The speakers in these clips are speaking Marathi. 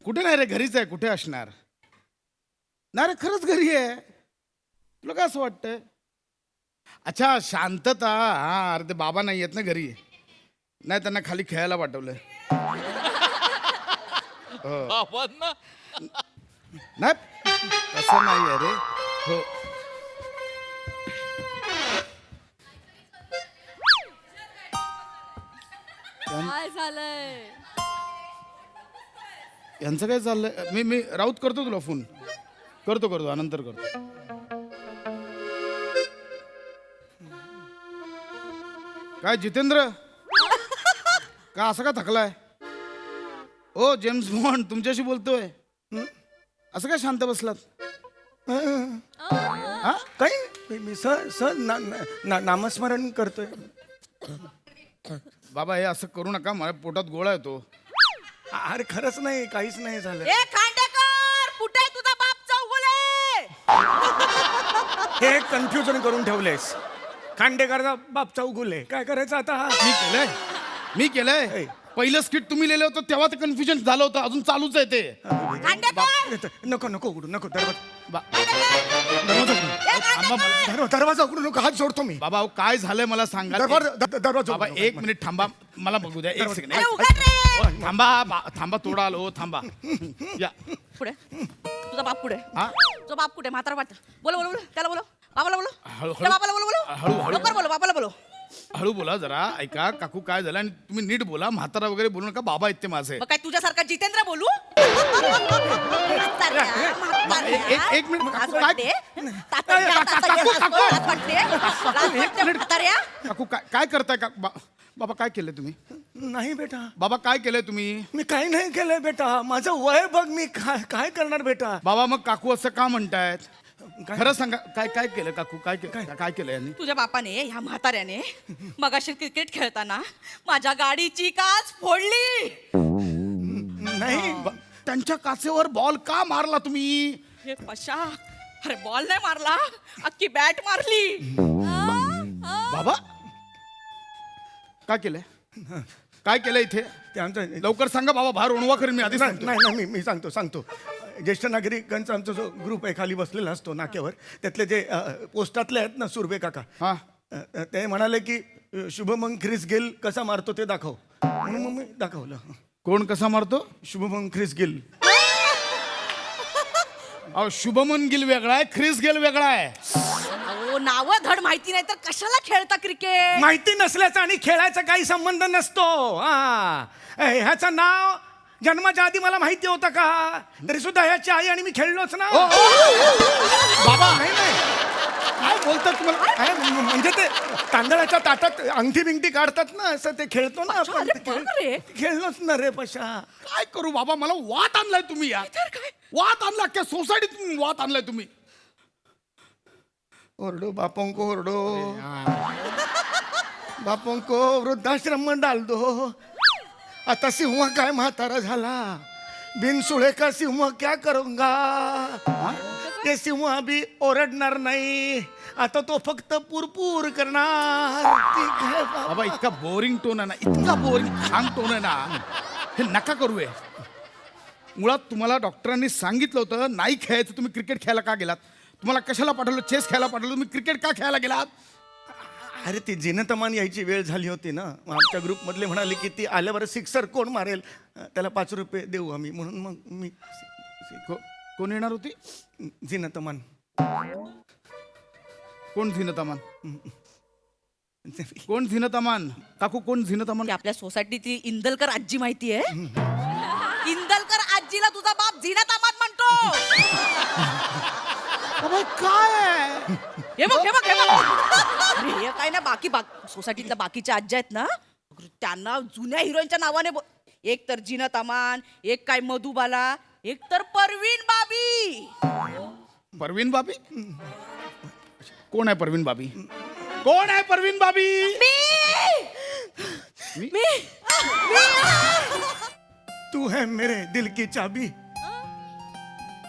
कुठे नाही रे, घरीच आहे. कुठे असणार? नाही रे, खरंच घरी आहे. तुला काय असं वाटतंय? अच्छा, शांतता. हा, अरे ते बाबा नाही आहेत ना घरी. नाही, त्यांना खाली खेळायला पाठवलंय. बाबांना नाही, तसं नाही आहे रे. हो. काय झालंय? यांचं काय चाललंय? मी राऊत करतो तुला फोन. करतो नंतर करतो. काय जितेंद्र, का असं का थकलाय? ओ जेम्स बॉन्ड तुमच्याशी बोलतोय. असं काय शांत बसलात? हा? काही मी नामस्मरण करतोय. बाबा हे असं करू नका, माझ्या पोटात गोळा येतो. अरे खरंच नाही, काहीच नाही झालं. ए खांडेकर, कुठे आहे तुझा बाप चौगुले? हे कन्फ्युजन करून ठेवलेस. खांडेकरचा बाप चौगुले, काय करायचं आता? मी केलंय. पहिलं स्किट तुम्ही लिहिलं होतं तेव्हा ते कन्फ्युजन झालं होतं. अजून चालूच आहे ते. खांडेकर, नको उघडू, नको बा- दरवाजा उघडू नको, हात जोडतो मी. बाबा अहो, काय झालंय मला सांगा. दरवाजा बाबा उघडू एक नको. मिनिट थांबा, मला बघू द्या. एक सेकंड. अरे उघड रे. थांबा थोडा आलो. थांबा या. पुढे तुझा बाप पुढे. हा? तुझा बाप कुठे? म्हातारा वाटत. बोलो त्याला बोलो. बाबाला बोलो. हळू- त्या बाबाला बोलो. हळू- लवकर बोलो, बाबाला बोलो. हळू बोला जरा. ऐका काकू, काय झालं? आणि तुम्ही नीट बोला. म्हातारा वगैरे बोलू नका. बाबा आहेत ते माझे. मग काय तुझ्यासारखा जितेंद्र बोलू? एक मिनिट काकू, काय काकू काय करताय का? बाबा काय केलंय तुम्ही? नाही बेटा, बाबा काय केलंय तुम्ही? मी काही नाही केलंय बेटा. माझं वय बघ, मी काय करणार बेटा? बाबा मग काकू असं का म्हणतायत? काय? खरं सांगा, काय केलं काकू? काय केलं यांनी? तुझ्या बापाने, ह्या म्हाताऱ्याने मगाशी क्रिकेट खेळताना माझ्या गाडीची काच फोडली. नाही त्यांच्या काचेवर बॉल का मारला तुम्ही? हे पशा, अरे बॉल नाही मारला, अख्खी बॅट मारली. बाबा काय केलंय इथे? ते आमचं लवकर सांगा बाबा, बाहेर ओणवा करेन मी. आधी सांगतो. नाही मी सांगतो. ज्येष्ठ नागरिकांचा आमचा जो ग्रुप आहे, खाली बसलेला असतो नाक्यावर, त्यातले जे पोस्टातले आहेत ना, सुरभे काका, हा, ते म्हणाले की शुभमन ख्रिस गेल कसा मारतो ते दाखव. म्हणून मग मी दाखवलं. कोण कसा मारतो? Shubman Chris Gayle. अहो शुभमन गिल वेगळा आहे, ख्रिस गेल वेगळा आहे. अहो नाव धड माहिती नाही तर कशाला खेळता क्रिकेट? माहिती नसल्याचा आणि खेळायचा काही संबंध नसतो. ह्याचं नाव जन्माच्या आधी मला माहिती होतं का? तरी सुद्धा ह्याची आई आणि मी खेळलोच ना. बाबा नाही काय बोलतात तुम्हाला? म्हणजे ते तांदळाच्या ताटात अंगठी बिंगठी काढतात ना, असं ते खेळतो ना अच्छा, आपण. अरे बघ रे. खेळलोच ना रे पशा. काय करू बाबा, मला वात आणलाय तुम्ही यार. तर काय? वात आणला क्या? सोसायटीत वात आणलाय तुम्ही. ओरडो बापोंको ओरडो, बापोंको वृद्धाश्रम में डाल दो. आता सिंह काय म्हातारा झाला, बिनसुळे का सिंह क्या करूंगा. ते सिंह अभी ओरडणार नाही, आता तो फक्त पुरपूर करणार. ठीक आहे बाबा इतका बोरिंग टोन आहे ना, इतका बोरिंग छान टोन आहे ना, हे नका करू. मुळात तुम्हाला डॉक्टरांनी सांगितलं होतं नाही खेळायचं. तुम्ही क्रिकेट खेळायला का गेलात? तुम्हाला कशाला पाठवलं? चेस खेळायला पाठवलं. तुम्ही क्रिकेट का खेळायला गेलात? अरे ती जिनतमान यायची वेळ झाली होती ना. मग आमच्या ग्रुपमधले म्हणाले की ती आल्यावर सिक्सर कोण मारेल त्याला 5 रुपये देऊ आम्ही. म्हणून मग मी कोण येणार होती? जिनतमान. कोण झिनतामान? कोण झिनतामान? काकू कोण झिनतामान? ती आपल्या सोसायटीची इंदलकर आजी माहिती आहे? इंदलकर आजीला तुझा बाप झिनत अहमद म्हणतो. बाबा काय आहे? हे बघ. अरे हे काय ना, सोसायटीतल्या बाकीच्या आज्या आहेत ना, त्यांना जुन्या हिरोईनच्या नावाने एक तर जिनत अमान, एक काय मधुबाला, एक तर परवीन बाबी. परवीन बाबी? कोण आहे परवीन बाबी? कोण आहे परवीन बाबी? मी तू है मेरे दिल की चाबी,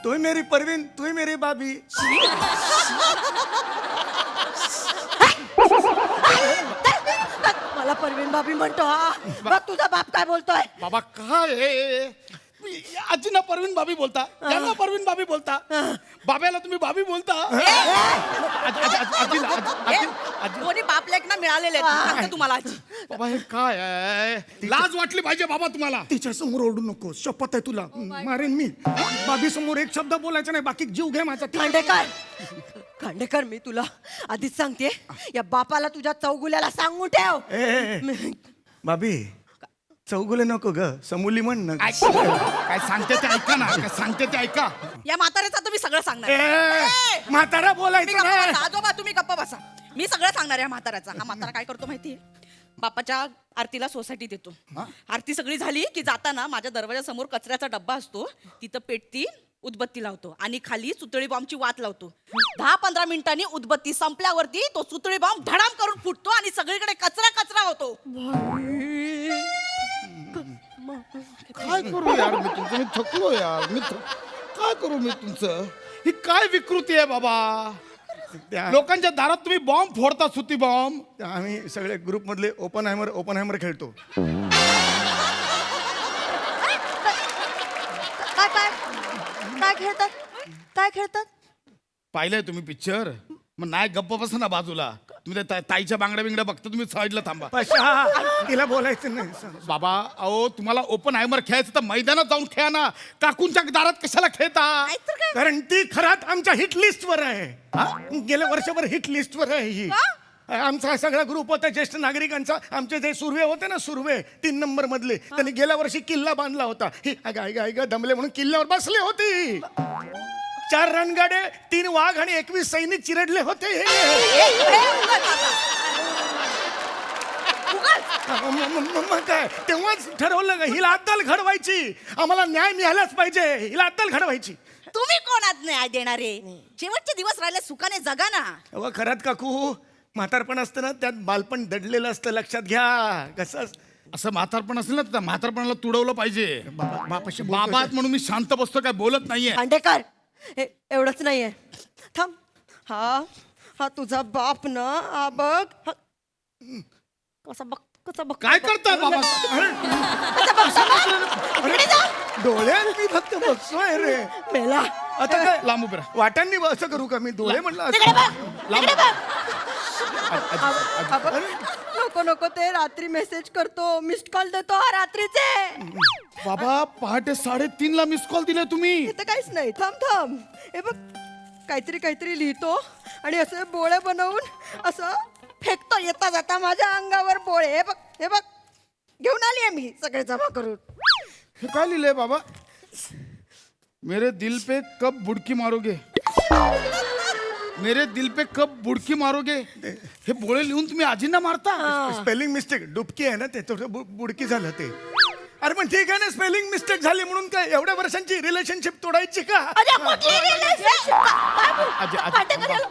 तू ही मेरी परवीन, तू ही मेरी बाबी. मला परवीन बाबी म्हणतो. हा बघ तुझा बाप काय बोलतोय. बाबा काय आहे? तुम्ही आजीना परवीन भाभी बोलता, यांना परवीन भाभी बोलता, बाब्याला तुम्ही भाभी बोलता. आजीला आजी दोन्ही बाप लेक ना मिळालेले आहेत. सांगते तुम्हाला आजी. बाबा हे काय आहे? लाज वाटली पाहिजे बाबा तुम्हाला. तिच्या समोर ओरडू नको, शपथ आहे तुला मारेन मी. बाबी समोर एक शब्द बोलायचा नाही, बाकी जीव घे माझा. खांडेकर मी तुला आधीच सांगते, या बापाला तुझ्या चौगुल्याला सांगून ठेव. बाबी चौगुले नको ग, समोली म्हण ना. काय सांगते ते ऐका ना, काय सांगते ते ऐका. या म्हाताऱ्याचा तुम्ही सगळं सांगणार. म्हातारा तुम्ही बोलायचं गप्प नाही. बसा. आजोबा तुम्ही गप्प बसा. मी सगळं सांगणार या म्हाताऱ्याचा. हा म्हातारा काय करतो माहितीये, बापाच्या आरतीला सोसायटीत येतो. आरती सगळी झाली की जाताना माझ्या दरवाजासमोर कचऱ्याचा डब्बा असतो, तिथं पेटती उदबत्ती लावतो आणि खाली सुतळी बॉम्बची वात लावतो. 10-15 मिनिटांनी उदबत्ती संपल्यावरती तो सुतळी बॉम्ब धडाम करून फुटतो आणि सगळीकडे कचरा कचरा होतो. काय करू यार मी तुमचं, मी थकलो यार. काय करू मी तुमचं? ही काय विकृती आहे बाबा. लोकांच्या दारात तुम्ही बॉम्ब फोडता, सुती बॉम्ब. आम्ही सगळे ग्रुप मधले ओपन हॅमर खेळतो. काय खेळतात? काय खेळतात? पाहिलंय तुम्ही पिक्चर? मग नाही गप्प बसा ना बाजूला. तुम्ही त्या ताईच्या बांगड्या बिंगड्या बघता, तुम्ही साईडला थांबा. पशा तिला बोलायचं नाही. बाबा अहो, तुम्हाला ओपन हायमर खेळायचं तर मैदानात जाऊन खेळा ना. काकूंच्या दारात कशाला खेळता? नाहीतर काय? कारण ती खरात आमच्या हिट लिस्ट वर आहे. गेल्या वर्षभर हिट लिस्ट वर आहे ही. आमचा सगळा ग्रुप होता ज्येष्ठ नागरिकांचा. आमचे जे सुर्वे होते ना, सुर्वे 3 नंबर मधले, त्यांनी गेल्या वर्षी किल्ला बांधला होता. ही ऐका दमले म्हणून किल्ल्यावर बसले होते. 4 रणगाडे, 3 वाघ आणि 21 सैनिक चिरडले होते. मग काय तेव्हाच ठरवलं का हिला अद्दल घडवायची. आम्हाला न्याय मिळालाच पाहिजे, हिला अद्दल घडवायची. तुम्ही कोणात न्याय देणारे? शेवटचे दिवस राहिले, सुखाने जगा ना. अहो खरात काकू, म्हातारपण असतं ना, त्यात बालपण दडलेलं असतं. लक्षात घ्या. कसं असं म्हातारपण असेल ना, तर म्हातारपणाला तुडवलं पाहिजे. बापाशी बाबा म्हणून मी शांत बसतो, काय बोलत नाहीये. खांडेकर एवढंच नाहीये. थांब. हा तुझा बाप ना, हा बघ कसा बघ काय करताय बाबा? डोळ्यात मी फक्त बघतोय रे. मेला. आता काय लांब उभे राहा. वाटांनी असं करू का मी? डोळे म्हणलं तिकडे बघ. लांब. तिकडे बघ. नको ते रात्री मेसेज करतो, मिस्ड कॉल देतो हा रात्रीचे. बाबा पहाटे 3:30 मिस कॉल दिले तुम्ही. इथं काहीच नाही. थांब. हे बघ, काहीतरी लिहितो आणि असे बोळे बनवून असं फेकतो येता जाता माझ्या अंगावर बोळे. हे बघ घेऊन आली आहे मी सगळे जमा करून. हे काय लिहिलंय बाबा? मेरे दिल पे कब बुडकी मारोगे, मेरे दिल पे कब बुडकी मारोगे. हे बोळे लिहून तुम्ही आजींना मारता. स्पेलिंग मिस्टेक, डुबकी आहे ना ते, थोडं बुडकी झालं ते. अरे पण ठीक आहे ना, स्पेलिंग मिस्टेक झाली म्हणून काय एवढ्या वर्षांची रिलेशनशिप तोडायची का? आजी, आजी,